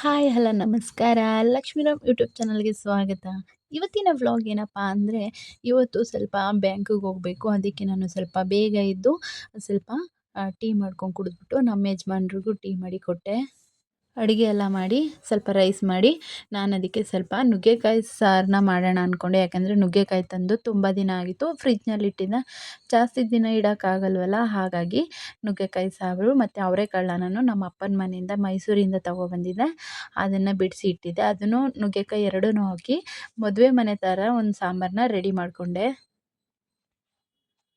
Hi hello ನಮಸ್ಕಾರ. Lakshmiram YouTube ಚಾನಲ್‌ಗೆ ಸ್ವಾಗತ. ಇವತ್ತಿನ ವ್ಲಾಗ್ ಏನಪ್ಪಾ ಅಂದರೆ, ಇವತ್ತು ಸ್ವಲ್ಪ ಬ್ಯಾಂಕಿಗೆ ಹೋಗಬೇಕು. ಅದಕ್ಕೆ ನಾನು ಸ್ವಲ್ಪ ಬೇಗ ಎದ್ದು ಸ್ವಲ್ಪ ಟೀ ಮಾಡ್ಕೊಂಡು ಕುಡಿದ್ಬಿಟ್ಟು ನಮ್ಮ ಯಜಮಾನ್ರಿಗೂ ಟೀ ಮಾಡಿ ಕೊಟ್ಟೆ. ಅಡುಗೆ ಎಲ್ಲ ಮಾಡಿ ಸ್ವಲ್ಪ ರೈಸ್ ಮಾಡಿ ನಾನು ಅದಕ್ಕೆ ಸ್ವಲ್ಪ ನುಗ್ಗೆಕಾಯಿ ಸಾರನ್ನ ಮಾಡೋಣ ಅಂದ್ಕೊಂಡೆ. ಯಾಕಂದರೆ ನುಗ್ಗೆಕಾಯಿ ತಂದು ತುಂಬ ದಿನ ಆಗಿತ್ತು, ಫ್ರಿಜ್ನಲ್ಲಿ ಇಟ್ಟಿದ್ದೆ. ಜಾಸ್ತಿ ದಿನ ಇಡೋಕ್ಕಾಗಲ್ವಲ್ಲ, ಹಾಗಾಗಿ ನುಗ್ಗೆಕಾಯಿ ಸಾರು ಮತ್ತು ಅವರೆಕಾಳನ್ನ ನಾನು ನಮ್ಮ ಅಪ್ಪನ ಮನೆಯಿಂದ ಮೈಸೂರಿಂದ ತಗೊಬಂದಿದ್ದೆ. ಅದನ್ನು ಬಿಡಿಸಿ ಇಟ್ಟಿದ್ದೆ. ಅದನ್ನು ನುಗ್ಗೆಕಾಯಿ ಎರಡನ್ನೂ ಹಾಕಿ ಮದುವೆ ಮನೆ ಥರ ಒಂದು ಸಾಂಬಾರನ್ನ ರೆಡಿ ಮಾಡಿಕೊಂಡೆ.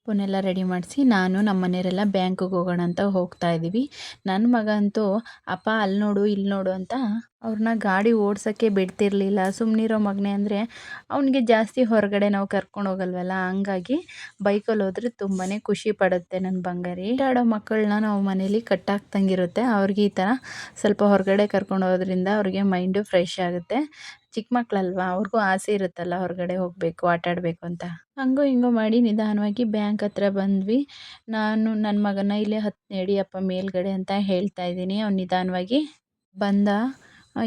ಫೋನೆಲ್ಲ ರೆಡಿ ಮಾಡಿಸಿ ನಾನು ನಮ್ಮ ಮನೆಯವರೆಲ್ಲ ಬ್ಯಾಂಕಿಗೆ ಹೋಗೋಣ ಅಂತ ಹೋಗ್ತಾ ಇದ್ದೀವಿ. ನನ್ನ ಮಗ ಅಂತೂ ಅಪ್ಪ ಅಲ್ಲಿ ನೋಡು ಇಲ್ಲಿ ನೋಡು ಅಂತ ಅವ್ರನ್ನ ಗಾಡಿ ಓಡ್ಸೋಕ್ಕೆ ಬಿಡ್ತಿರ್ಲಿಲ್ಲ. ಸುಮ್ಮನಿರೋ ಮಗನೇ ಅಂದರೆ ಅವನಿಗೆ ಜಾಸ್ತಿ ಹೊರಗಡೆ ನಾವು ಕರ್ಕೊಂಡು ಹೋಗಲ್ವಲ್ಲ, ಹಂಗಾಗಿ ಬೈಕಲ್ಲಿ ಹೋದರೆ ತುಂಬಾ ಖುಷಿ ಪಡುತ್ತೆ ನನ್ನ ಬಂಗಾರಿ. ಆಡೋ ಮಕ್ಕಳನ್ನ ನಾವು ಮನೇಲಿ ಕಟ್ಟಾಕ್ದಂಗಿರುತ್ತೆ. ಅವ್ರಿಗೆ ಈ ಥರ ಸ್ವಲ್ಪ ಹೊರಗಡೆ ಕರ್ಕೊಂಡು ಹೋಗೋದ್ರಿಂದ ಅವ್ರಿಗೆ ಮೈಂಡು ಫ್ರೆಶ್ ಆಗುತ್ತೆ. ಚಿಕ್ಕ ಮಕ್ಕಳಲ್ವಾ, ಅವ್ರಿಗೂ ಆಸೆ ಇರುತ್ತಲ್ಲ ಹೊರಗಡೆ ಹೋಗಬೇಕು, ಆಟ ಆಡಬೇಕು ಅಂತ. ಹಂಗೋ ಹಿಂಗೋ ಮಾಡಿ ನಿಧಾನವಾಗಿ ಬ್ಯಾಂಕ್ ಹತ್ರ ಬಂದ್ವಿ. ನಾನು ನನ್ನ ಮಗನ ಇಲ್ಲೇ ನಡಿಯಪ್ಪ ಮೇಲ್ಗಡೆ ಅಂತ ಹೇಳ್ತಾ ಇದ್ದೀನಿ. ಅವ್ನು ನಿಧಾನವಾಗಿ ಬಂದ.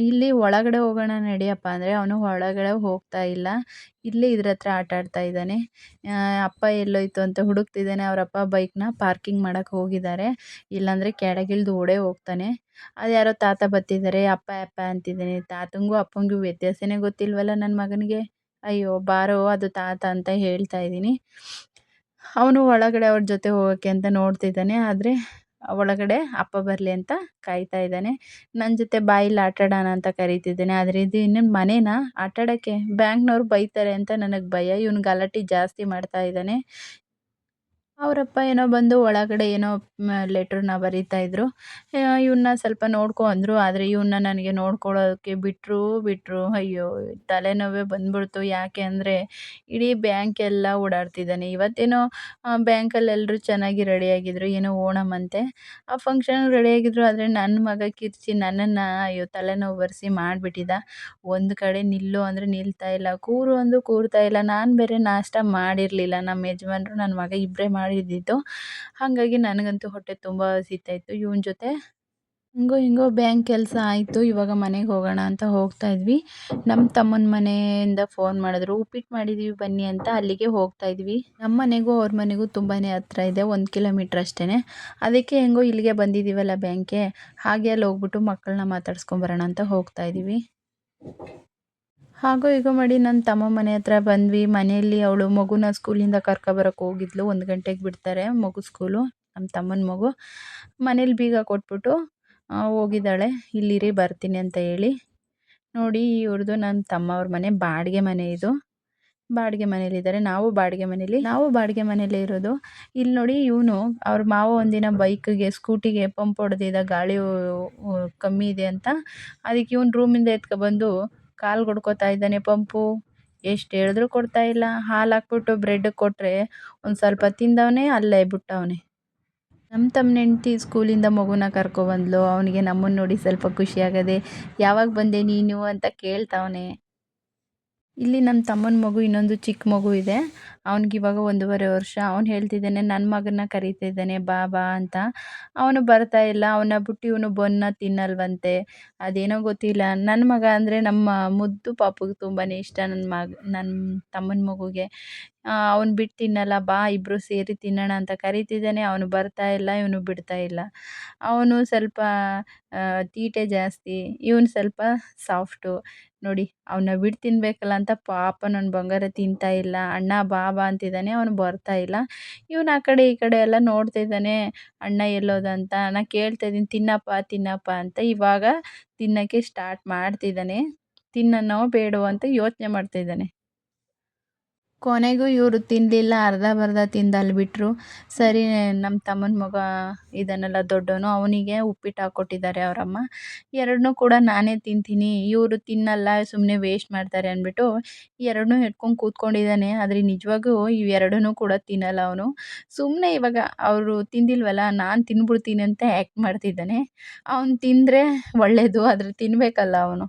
ಇಲ್ಲಿ ಒಳಗಡೆ ಹೋಗೋಣ ನಡಿಯಪ್ಪ ಅಂದರೆ ಅವನು ಒಳಗಡೆ ಹೋಗ್ತಾ ಇಲ್ಲ. ಇಲ್ಲೇ ಇದ್ರ ಹತ್ರ ಆಟ ಆಡ್ತಾ ಇದ್ದಾನೆ. ಅಪ್ಪ ಎಲ್ಲೋಯ್ತು ಅಂತ ಹುಡುಕ್ತಿದ್ದಾನೆ. ಅವರಪ್ಪ ಬೈಕ್ನ ಪಾರ್ಕಿಂಗ್ ಮಾಡೋಕ್ಕೆ ಹೋಗಿದ್ದಾರೆ, ಇಲ್ಲಾಂದರೆ ಕೆಳಗಿಳಿದು ಓಡೇ ಹೋಗ್ತಾನೆ. ಅದು ಯಾರೋ ತಾತ ಬತ್ತಿದ್ದಾರೆ, ಅಪ್ಪ ಅಪ್ಪ ಅಂತಿದ್ದಾನೆ. ತಾತಂಗೂ ಅಪ್ಪಂಗೂ ವ್ಯತ್ಯಾಸನೇ ಗೊತ್ತಿಲ್ವಲ್ಲ ನನ್ನ ಮಗನಿಗೆ. ಅಯ್ಯೋ ಬಾರೋ ಅದು ತಾತ ಅಂತ ಹೇಳ್ತಾ ಇದ್ದೀನಿ. ಅವನು ಒಳಗಡೆ ಅವ್ರ ಜೊತೆ ಹೋಗೋಕ್ಕೆ ಅಂತ ನೋಡ್ತಿದ್ದಾನೆ. ಆದರೆ ಒಳಗಡೆ ಅಪ್ಪ ಬರಲಿ ಅಂತ ಕಾಯ್ತಾ ಇದ್ದಾನೆ. ನನ್ನ ಜೊತೆ ಬಾಯಿಲ್ಲಿ ಆಟಾಡೋಣ ಅಂತ ಕರೀತಿದ್ದಾನೆ. ಆದರೆ ಇದು ಇನ್ನೇನು ಮನೇನಾ ಆಟಾಡೋಕ್ಕೆ? ಬ್ಯಾಂಕ್ನವ್ರು ಬೈತಾರೆ ಅಂತ ನನಗೆ ಭಯ. ಇವನು ಗಲಾಟೆ ಜಾಸ್ತಿ ಮಾಡ್ತಾ ಇದ್ದಾನೆ. ಅವರಪ್ಪ ಏನೋ ಬಂದು ಒಳಗಡೆ ಏನೋ ಲೆಟ್ರನ್ನ ಬರೀತಾ ಇದ್ರು. ಇವನ್ನ ಸ್ವಲ್ಪ ನೋಡ್ಕೊ ಅಂದರು. ಆದರೆ ಇವನ್ನ ನನಗೆ ನೋಡ್ಕೊಳ್ಳೋಕ್ಕೆ ಬಿಟ್ಟರು. ಅಯ್ಯೋ ತಲೆನೋವೇ ಬಂದ್ಬಿಡ್ತು. ಯಾಕೆ ಅಂದರೆ ಇಡೀ ಬ್ಯಾಂಕೆಲ್ಲ ಓಡಾಡ್ತಿದ್ದಾನೆ. ಇವತ್ತೇನೋ ಬ್ಯಾಂಕಲ್ಲಿ ಎಲ್ಲರೂ ಚೆನ್ನಾಗಿ ರೆಡಿಯಾಗಿದ್ದರು, ಏನೋ ಓಣಮ್ ಅಂತೆ. ಆ ಫಂಕ್ಷನ್ಗೆ ರೆಡಿಯಾಗಿದ್ದರು. ಆದರೆ ನನ್ನ ಮಗ ಕಿರ್ಚಿ ನನ್ನನ್ನು ಅಯ್ಯೋ ತಲೆನೋವು ಬರೆಸಿ ಮಾಡಿಬಿಟ್ಟಿದ್ದ. ಒಂದು ಕಡೆ ನಿಲ್ಲು ಅಂದರೆ ನಿಲ್ತಾ ಇಲ್ಲ, ಕೂರು ಅಂದರೂ ಕೂರ್ತಾ ಇಲ್ಲ. ನಾನು ಬೇರೆ ನಾಷ್ಟ ಮಾಡಿರಲಿಲ್ಲ, ನಮ್ಮ ಯಜಮಾನ್ರು ನನ್ನ ಮಗ ಇಬ್ಬರೇ ಮಾಡಿದ್ದಿದ್ದು. ಹಾಗಾಗಿ ನನಗಂತೂ ಹೊಟ್ಟೆ ತುಂಬ ಹಸಿತಾ ಇತ್ತು. ಇವನ ಜೊತೆ ಹಂಗೋ ಹಿಂಗೋ ಬ್ಯಾಂಕ್ ಕೆಲಸ ಆಯಿತು. ಇವಾಗ ಮನೆಗೆ ಹೋಗೋಣ ಅಂತ ಹೋಗ್ತಾ ಇದ್ವಿ. ನಮ್ಮ ತಮ್ಮನ ಮನೆಯಿಂದ ಫೋನ್ ಮಾಡಿದ್ರು, ಉಪ್ಪಿಟ್ಟು ಮಾಡಿದ್ದೀವಿ ಬನ್ನಿ ಅಂತ. ಅಲ್ಲಿಗೆ ಹೋಗ್ತಾ ಇದ್ವಿ. ನಮ್ಮ ಮನೆಗೂ ಅವ್ರ ಮನೆಗೂ ತುಂಬಾ ಹತ್ರ ಇದೆ, 1 ಕಿಲೋಮೀಟ್ರ್ ಅಷ್ಟೇ. ಅದಕ್ಕೆ ಹೆಂಗೋ ಇಲ್ಲಿಗೆ ಬಂದಿದ್ದೀವಲ್ಲ ಬ್ಯಾಂಕ್ಗೆ, ಹಾಗೆ ಅಲ್ಲಿ ಹೋಗ್ಬಿಟ್ಟು ಮಕ್ಕಳನ್ನ ಮಾತಾಡ್ಸ್ಕೊಂಬರೋಣ ಅಂತ ಹೋಗ್ತಾ ಇದ್ದೀವಿ. ಹಾಗೋ ಹೀಗೋ ಮಾಡಿ ನನ್ನ ತಮ್ಮ ಮನೆ ಹತ್ರ ಬಂದ್ವಿ. ಮನೆಯಲ್ಲಿ ಅವಳು ಮಗುನ ಸ್ಕೂಲಿಂದ ಕರ್ಕೊಬರೋಕ್ಕೆ ಹೋಗಿದ್ಲು. 1 ಗಂಟೆಗೆ ಬಿಡ್ತಾರೆ ಮಗು ಸ್ಕೂಲು, ನಮ್ಮ ತಮ್ಮನ ಮಗು. ಮನೇಲಿ ಬೀಗ ಕೊಟ್ಬಿಟ್ಟು ಹೋಗಿದ್ದಾಳೆ, ಇಲ್ಲಿರಿ ಬರ್ತೀನಿ ಅಂತ ಹೇಳಿ. ನೋಡಿ ಇವ್ರದ್ದು ನನ್ನ ತಮ್ಮ ಅವ್ರ ಮನೆ ಬಾಡಿಗೆ ಮನೆ. ಇದು ಬಾಡಿಗೆ ಮನೇಲಿದ್ದಾರೆ. ನಾವು ಬಾಡಿಗೆ ಮನೇಲೇ ಇರೋದು. ಇಲ್ಲಿ ನೋಡಿ ಇವನು ಅವ್ರ ಮಾವ ಒಂದಿನ ಬೈಕಿಗೆ ಸ್ಕೂಟಿಗೆ ಪಂಪ್ ಹೊಡೆದಿದ್ದ, ಗಾಳಿ ಕಮ್ಮಿ ಇದೆ ಅಂತ. ಅದಕ್ಕೆ ಇವನು ರೂಮಿಂದ ಎತ್ಕೊಬಂದು ಕಾಲು ಹೊಡ್ಕೊತಾ ಇದ್ದಾನೆ. ಪಂಪು ಎಷ್ಟು ಹೇಳಿದ್ರು ಕೊಡ್ತಾ ಇಲ್ಲ. ಹಾಲು ಹಾಕ್ಬಿಟ್ಟು ಬ್ರೆಡ್ ಕೊಟ್ಟರೆ ಒಂದು ಸ್ವಲ್ಪ ತಿಂದವನೇ, ಅಲ್ಲೇ ಬಿಟ್ಟವನೆ. ನಮ್ಮ ತಮ್ಮನ ಹೆಂಡ್ತಿ ಸ್ಕೂಲಿಂದ ಮಗುನ ಕರ್ಕೊಬಂದ್ಲು. ಅವನಿಗೆ ನಮ್ಮನ್ನು ನೋಡಿ ಸ್ವಲ್ಪ ಖುಷಿಯಾಗದೆ, ಯಾವಾಗ ಬಂದೆ ನೀನು ಅಂತ ಕೇಳ್ತಾವನೆ. ಇಲ್ಲಿ ನಮ್ಮ ತಮ್ಮನ ಮಗು ಇನ್ನೊಂದು ಚಿಕ್ಕ ಮಗು ಇದೆ. ಅವ್ನಿಗಿವಾಗ 1.5 ವರ್ಷ. ಅವ್ನು ಹೇಳ್ತಿದ್ದಾನೆ, ನನ್ನ ಮಗನ್ನ ಕರೀತಿದ್ದಾನೆ ಬಾ ಬಾ ಅಂತ. ಅವನು ಬರ್ತಾ ಇಲ್ಲ. ಅವನ್ನ ಬಿಟ್ಟು ಇವನು ಬನ್ನ ತಿನ್ನಲ್ವಂತೆ. ಅದೇನೋ ಗೊತ್ತಿಲ್ಲ. ನನ್ನ ಮಗ ಅಂದರೆ ನಮ್ಮ ಮುದ್ದು ಪಾಪುಗೆ ತುಂಬಾ ಇಷ್ಟ. ನನ್ನ ತಮ್ಮನ ಮಗುಗೆ ಅವ್ನು ಬಿಟ್ಟು ತಿನ್ನಲ್ಲ. ಬಾ ಇಬ್ಬರು ಸೇರಿ ತಿನ್ನೋಣ ಅಂತ ಕರೀತಿದ್ದಾನೆ. ಅವನು ಬರ್ತಾ ಇಲ್ಲ, ಇವನು ಬಿಡ್ತಾ ಇಲ್ಲ. ಅವನು ಸ್ವಲ್ಪ ತೀಟೆ ಜಾಸ್ತಿ, ಇವನು ಸ್ವಲ್ಪ ಸಾಫ್ಟು. ನೋಡಿ ಅವನ್ನ ಬಿಟ್ಟು ತಿನ್ನಬೇಕಲ್ಲ ಅಂತ ಪಾಪ ನನ್ನ ಬಂಗಾರ ತಿಂತಾ ಇಲ್ಲ. ಅಣ್ಣ ಬಾ ಬಾ ಅಂತಿದ್ದಾನೆ, ಅವನು ಬರ್ತಾ ಇಲ್ಲ. ಇವನು ಆ ಕಡೆ ಈ ಕಡೆ ಎಲ್ಲ ನೋಡ್ತಿದ್ದಾನೆ, ಅಣ್ಣ ಎಲ್ಲೋದ ಅಂತ. ನಾನು ಕೇಳ್ತಾ ಇದ್ದೀನಿ ತಿನ್ನಪ್ಪ ಅಂತ. ಇವಾಗ ತಿನ್ನೋಕ್ಕೆ ಸ್ಟಾರ್ಟ್ ಮಾಡ್ತಿದ್ದಾನೆ. ತಿನ್ನನೋ ಬೇಡವೋ ಅಂತ ಯೋಚನೆ ಮಾಡ್ತಿದ್ದಾನೆ. ಕೊನೆಗೂ ಇವರು ತಿನ್ನಲಿಲ್ಲ, ಅರ್ಧ ತಿಂದು ಅಲ್ಲಿ ಬಿಟ್ಟರು. ಸರಿ ನಮ್ಮ ತಮ್ಮನ ಮಗ ಇದನ್ನೆಲ್ಲ ದೊಡ್ಡವನು, ಅವನಿಗೆ ಉಪ್ಪಿಟ್ಟು ಹಾಕ್ಕೊಟ್ಟಿದ್ದಾರೆ ಅವರಮ್ಮ. ಎರಡನ್ನೂ ಕೂಡ ನಾನೇ ತಿಂತೀನಿ, ಇವರು ತಿನ್ನಲ್ಲ ಸುಮ್ಮನೆ ವೇಸ್ಟ್ ಮಾಡ್ತಾರೆ ಅಂದ್ಬಿಟ್ಟು ಎರಡನ್ನೂ ಹಿಡ್ಕೊಂಡು ಕೂತ್ಕೊಂಡಿದ್ದಾನೆ. ಆದರೆ ನಿಜವಾಗೂ ಇವೆರಡನ್ನೂ ಕೂಡ ತಿನ್ನಲ್ಲ ಅವನು. ಸುಮ್ಮನೆ ಇವಾಗ ಅವರು ತಿಂದಿಲ್ವಲ್ಲ, ನಾನು ತಿಂದ್ಬಿಡ್ತೀನಿ ಅಂತ ಆ್ಯಕ್ಟ್ ಮಾಡ್ತಿದ್ದಾನೆ. ಅವನು ತಿಂದರೆ ಒಳ್ಳೆಯದು, ಆದರೆ ತಿನ್ನಬೇಕಲ್ಲ ಅವನು.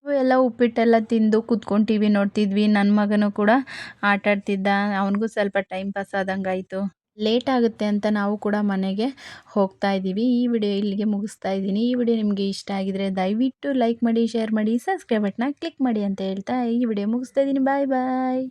ಎಲ್ಲ ಉಪ್ಪಿಟ್ಟೆಲ್ಲ ತಿಂದು ಕೂತ್ಕೊಂಡು ಟಿ ವಿ ನೋಡ್ತಿದ್ವಿ. ನನ್ನ ಮಗನೂ ಕೂಡ ಆಟಾಡ್ತಿದ್ದ. ಅವನಿಗೂ ಸ್ವಲ್ಪ ಟೈಮ್ ಪಾಸ್ ಆದಂಗಾಯಿತು. ಲೇಟ್ ಆಗುತ್ತೆ ಅಂತ ನಾವು ಕೂಡ ಮನೆಗೆ ಹೋಗ್ತಾ ಇದ್ದೀವಿ. ಈ ವಿಡಿಯೋ ಇಲ್ಲಿಗೆ ಮುಗಿಸ್ತಾ ಇದ್ದೀನಿ. ಈ ವಿಡಿಯೋ ನಿಮಗೆ ಇಷ್ಟ ಆಗಿದ್ರೆ ದಯವಿಟ್ಟು ಲೈಕ್ ಮಾಡಿ, ಶೇರ್ ಮಾಡಿ, ಸಬ್ಸ್ಕ್ರೈಬ್ ಬಟನ್ನ ಕ್ಲಿಕ್ ಮಾಡಿ ಅಂತ ಹೇಳ್ತಾ ಈ ವಿಡಿಯೋ ಮುಗಿಸ್ತಾ ಇದ್ದೀನಿ. ಬಾಯ್ ಬಾಯ್.